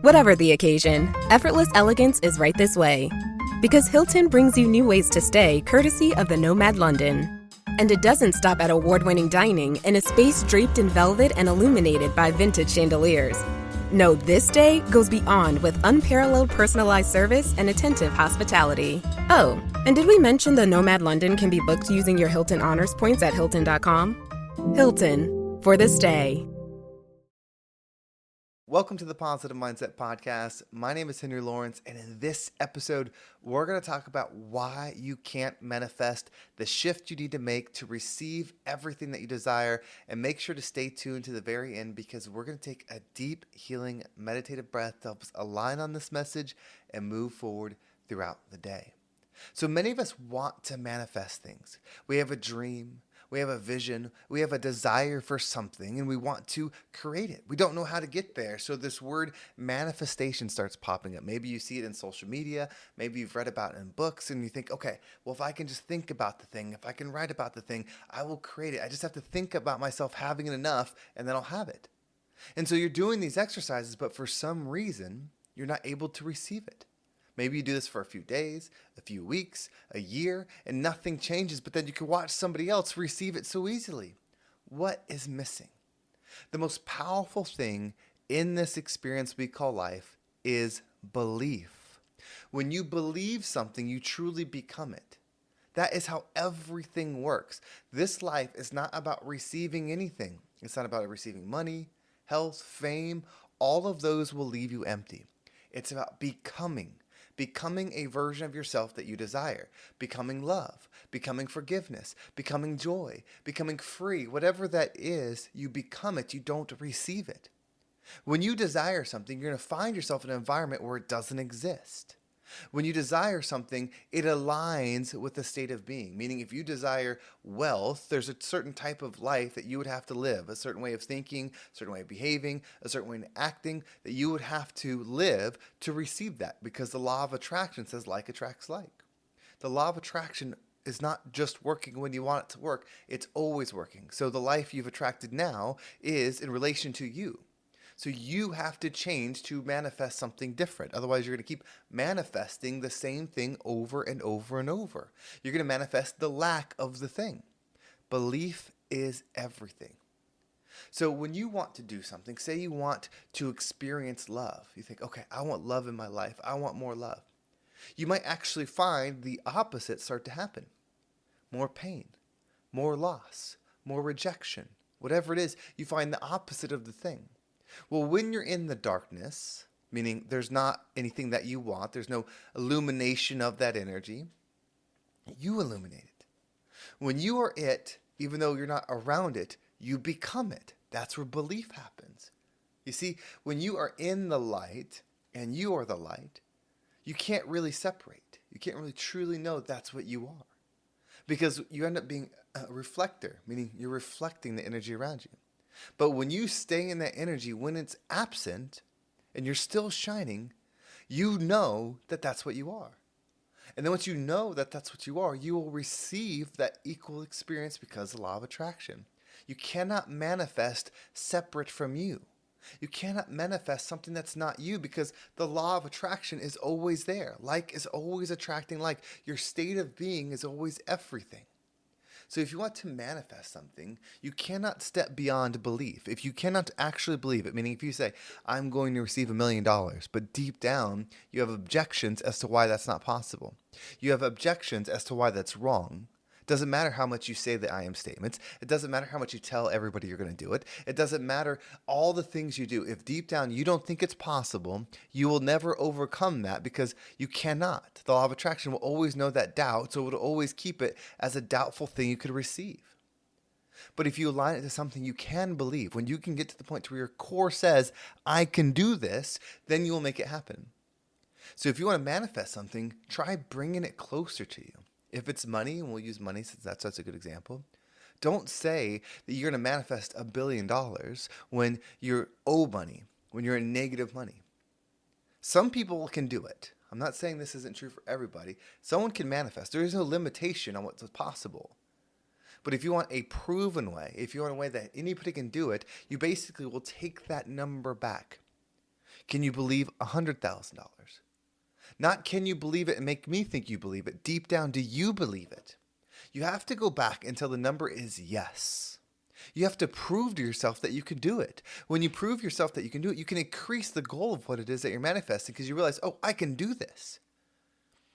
Whatever the occasion, effortless elegance is right this way. Because Hilton brings you new ways to stay courtesy of the Nomad London. And it doesn't stop at award-winning dining in a space draped in velvet and illuminated by vintage chandeliers. No, this day goes beyond with unparalleled personalized service and attentive hospitality. Oh, and did we mention the Nomad London can be booked using your Hilton Honors points at Hilton.com? Hilton, for the stay. Welcome to the Positive Mindset Podcast. My name is Henry Lawrence, and in this episode, we're going to talk about why you can't manifest, the shift you need to make to receive everything that you desire, and make sure to stay tuned to the very end because we're going to take a deep, healing, meditative breath to help us align on this message and move forward throughout the day. So many of us want to manifest things. We have a dream. We have a vision, we have a desire for something, and we want to create it. We don't know how to get there. So this word manifestation starts popping up. Maybe you see it in social media. Maybe you've read about it in books, and you think, okay, well, if I can just think about the thing, if I can write about the thing, I will create it. I just have to think about myself having it enough, and then I'll have it. And so you're doing these exercises, but for some reason, you're not able to receive it. Maybe you do this for a few days, a few weeks, a year, and nothing changes, but then you can watch somebody else receive it so easily. What is missing? The most powerful thing in this experience we call life is belief. When you believe something, you truly become it. That is how everything works. This life is not about receiving anything. It's not about receiving money, health, fame. All of those will leave you empty. It's about becoming a version of yourself that you desire, becoming love, becoming forgiveness, becoming joy, becoming free. Whatever that is, you become it. You don't receive it. When you desire something, you're going to find yourself in an environment where it doesn't exist. When you desire something, it aligns with the state of being. Meaning if you desire wealth, there's a certain type of life that you would have to live, a certain way of thinking, a certain way of behaving, a certain way of acting that you would have to live to receive that, because the law of attraction says like attracts like. The law of attraction is not just working when you want it to work, it's always working. So the life you've attracted now is in relation to you. So you have to change to manifest something different. Otherwise, you're going to keep manifesting the same thing over and over and over. You're going to manifest the lack of the thing. Belief is everything. So when you want to do something, say you want to experience love, you think, okay, I want love in my life. I want more love. You might actually find the opposite start to happen. More pain, more loss, more rejection. Whatever it is, you find the opposite of the thing. Well, when you're in the darkness, meaning there's not anything that you want, there's no illumination of that energy, you illuminate it. When you are it, even though you're not around it, you become it. That's where belief happens. You see, when you are in the light and you are the light, you can't really separate. You can't really truly know that's what you are. Because you end up being a reflector, meaning you're reflecting the energy around you. But when you stay in that energy, when it's absent and you're still shining, you know that that's what you are. And then once you know that that's what you are, you will receive that equal experience because of the law of attraction. You cannot manifest separate from you. You cannot manifest something that's not you because the law of attraction is always there. Like is always attracting like. Your state of being is always everything. So if you want to manifest something, you cannot step beyond belief. If you cannot actually believe it, meaning if you say, I'm going to receive $1 million, but deep down you have objections as to why that's not possible. You have objections as to why that's wrong. It doesn't matter how much you say the I am statements. It doesn't matter how much you tell everybody you're going to do it. It doesn't matter all the things you do. If deep down you don't think it's possible, you will never overcome that because you cannot. The law of attraction will always know that doubt, so it will always keep it as a doubtful thing you could receive. But if you align it to something you can believe, when you can get to the point where your core says, I can do this, then you will make it happen. So if you want to manifest something, try bringing it closer to you. If it's money, and we'll use money since that's such a good example, don't say that you're going to manifest $1 billion when you're owe money, when you're in negative money. Some people can do it. I'm not saying this isn't true for everybody. Someone can manifest. There is no limitation on what's possible. But if you want a proven way, if you want a way that anybody can do it, you basically will take that number back. Can you believe $100,000? Not can you believe it and make me think you believe it. Deep down, do you believe it? You have to go back until the number is yes. You have to prove to yourself that you can do it. When you prove yourself that you can do it, you can increase the goal of what it is that you're manifesting because you realize, oh, I can do this.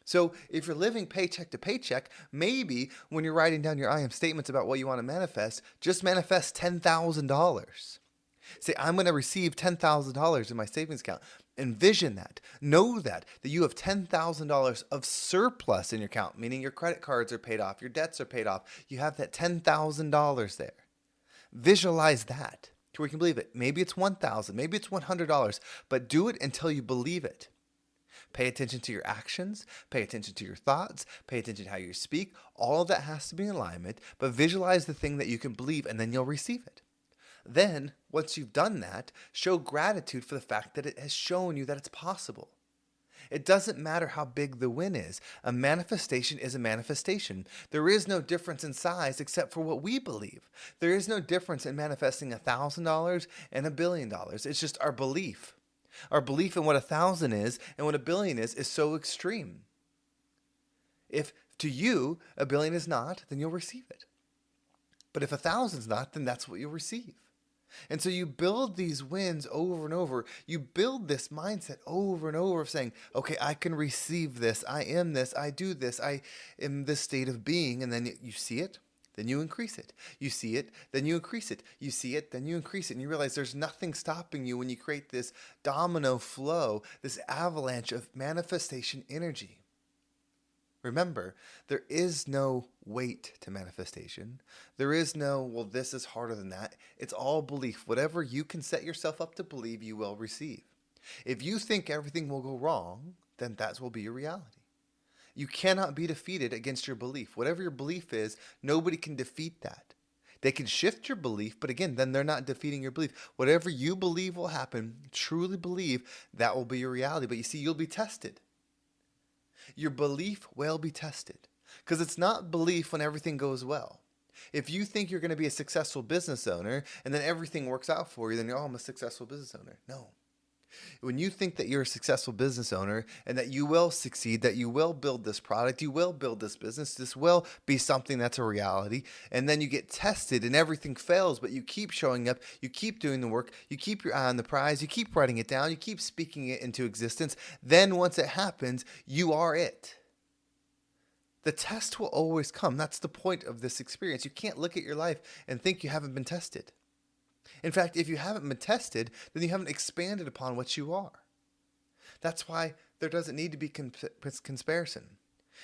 So if you're living paycheck to paycheck, maybe when you're writing down your I am statements about what you want to manifest, just manifest $10,000. Say, I'm going to receive $10,000 in my savings account. Envision that. Know that you have $10,000 of surplus in your account, meaning your credit cards are paid off, your debts are paid off. You have that $10,000 there. Visualize that to where you can believe it. Maybe it's $1,000, maybe it's $100, but do it until you believe it. Pay attention to your actions, pay attention to your thoughts, pay attention to how you speak. All of that has to be in alignment, but visualize the thing that you can believe and then you'll receive it. Then, once you've done that, show gratitude for the fact that it has shown you that it's possible. It doesn't matter how big the win is. A manifestation is a manifestation. There is no difference in size except for what we believe. There is no difference in manifesting $1,000 and $1 billion. It's just our belief. Our belief in what 1,000 is and what 1 billion is so extreme. If to you 1 billion is not, then you'll receive it. But if 1,000 is not, then that's what you'll receive. And so you build these wins over and over. You build this mindset over and over of saying, okay, I can receive this. I am this. I do this. I am this state of being. And then you see it, then you increase it. You see it, then you increase it. You see it, then you increase it. And you realize there's nothing stopping you when you create this domino flow, this avalanche of manifestation energy. Remember, there is no weight to manifestation. There is no, well, this is harder than that. It's all belief. Whatever you can set yourself up to believe, you will receive. If you think everything will go wrong, then that will be your reality. You cannot be defeated against your belief. Whatever your belief is, nobody can defeat that. They can shift your belief, but again, then they're not defeating your belief. Whatever you believe will happen, truly believe, that will be your reality. But you see, you'll be tested. Your belief will be tested because it's not belief when everything goes well. If you think you're going to be a successful business owner and then everything works out for you, then you're, oh, I'm a successful business owner. No. When you think that you're a successful business owner and that you will succeed, that you will build this product, you will build this business, this will be something that's a reality, and then you get tested and everything fails, but you keep showing up, you keep doing the work, you keep your eye on the prize, you keep writing it down, you keep speaking it into existence, then once it happens, you are it. The test will always come. That's the point of this experience. You can't look at your life and think you haven't been tested. In fact, if you haven't been tested, then you haven't expanded upon what you are. That's why there doesn't need to be comparison.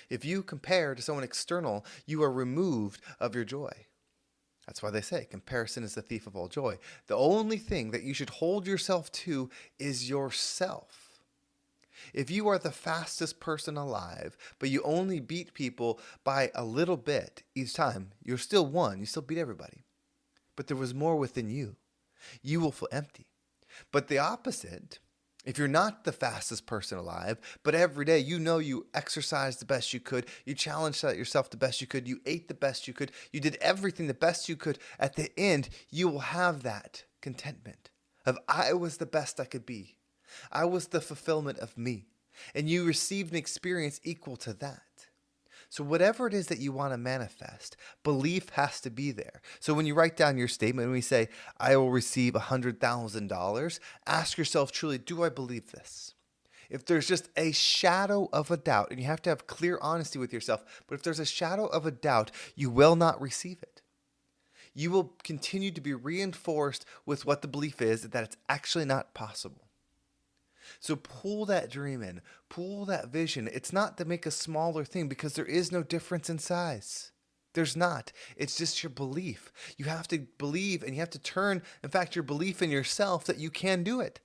If you compare to someone external, you are removed of your joy. That's why they say comparison is the thief of all joy. The only thing that you should hold yourself to is yourself. If you are the fastest person alive, but you only beat people by a little bit each time, you're still one. You still beat everybody. But there was more within you. You will feel empty. But the opposite, if you're not the fastest person alive, but every day you know you exercised the best you could, you challenged yourself the best you could, you ate the best you could, you did everything the best you could, at the end, you will have that contentment of I was the best I could be. I was the fulfillment of me. And you received an experience equal to that. So whatever it is that you want to manifest, belief has to be there. So when you write down your statement and we say, I will receive $100,000, ask yourself truly, do I believe this? If there's just a shadow of a doubt, and you have to have clear honesty with yourself, but if there's a shadow of a doubt, you will not receive it. You will continue to be reinforced with what the belief is, that it's actually not possible. So pull that dream in, pull that vision. It's not to make a smaller thing because there is no difference in size. There's not. It's just your belief. You have to believe and you have to turn, in fact, your belief in yourself that you can do it.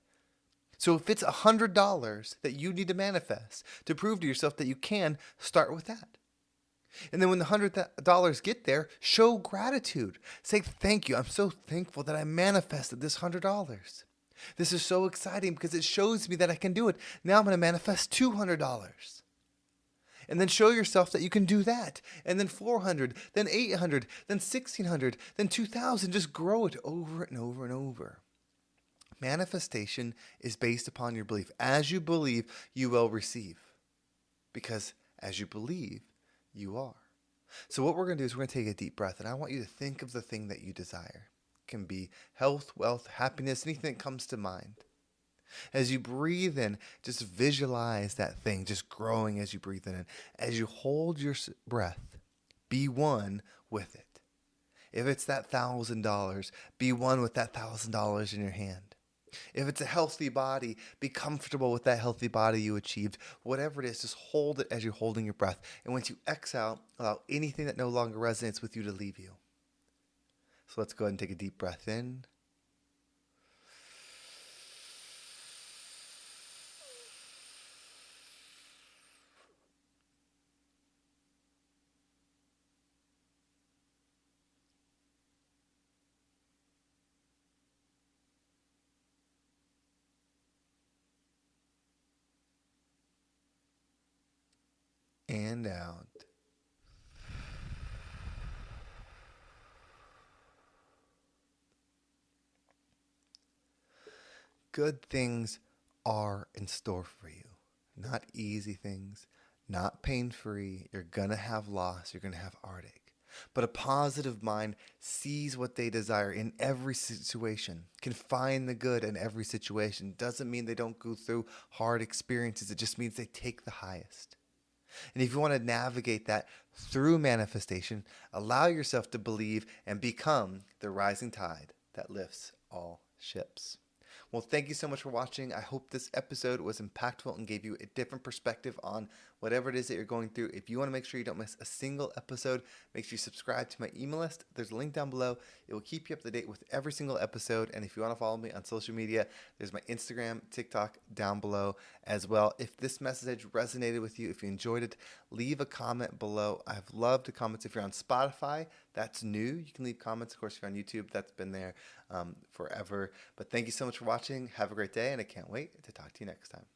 So if it's $100 that you need to manifest to prove to yourself that you can, start with that. And then when the $100 get there, show gratitude. Say, thank you. I'm so thankful that I manifested this $100. This is so exciting because it shows me that I can do it. Now I'm going to manifest $200. And then show yourself that you can do that. And then 400, then 800, then 1600, then 2000. Just grow it over and over and over. Manifestation is based upon your belief. As you believe, you will receive. Because as you believe, you are. So what we're going to do is we're going to take a deep breath, and I want you to think of the thing that you desire. It can be health, wealth, happiness, anything that comes to mind. As you breathe in, just visualize that thing just growing as you breathe in. As you hold your breath, be one with it. If it's that $1,000, be one with that $1,000 in your hand. If it's a healthy body, be comfortable with that healthy body you achieved. Whatever it is, just hold it as you're holding your breath. And once you exhale, allow anything that no longer resonates with you to leave you. So let's go ahead and take a deep breath in. And out. Good things are in store for you. Not easy things, not pain-free. You're going to have loss. You're going to have heartache. But a positive mind sees what they desire in every situation, can find the good in every situation. Doesn't mean they don't go through hard experiences. It just means they take the highest. And if you want to navigate that through manifestation, allow yourself to believe and become the rising tide that lifts all ships. Well, thank you so much for watching. I hope this episode was impactful and gave you a different perspective on whatever it is that you're going through. If you want to make sure you don't miss a single episode, make sure you subscribe to my email list. There's a link down below. It will keep you up to date with every single episode. And if you want to follow me on social media, there's my Instagram, TikTok down below as well. If this message resonated with you, if you enjoyed it, leave a comment below. I've loved the comments. If you're on Spotify, that's new. You can leave comments. Of course, if you're on YouTube, that's been there forever. But thank you so much for watching. Have a great day, and I can't wait to talk to you next time.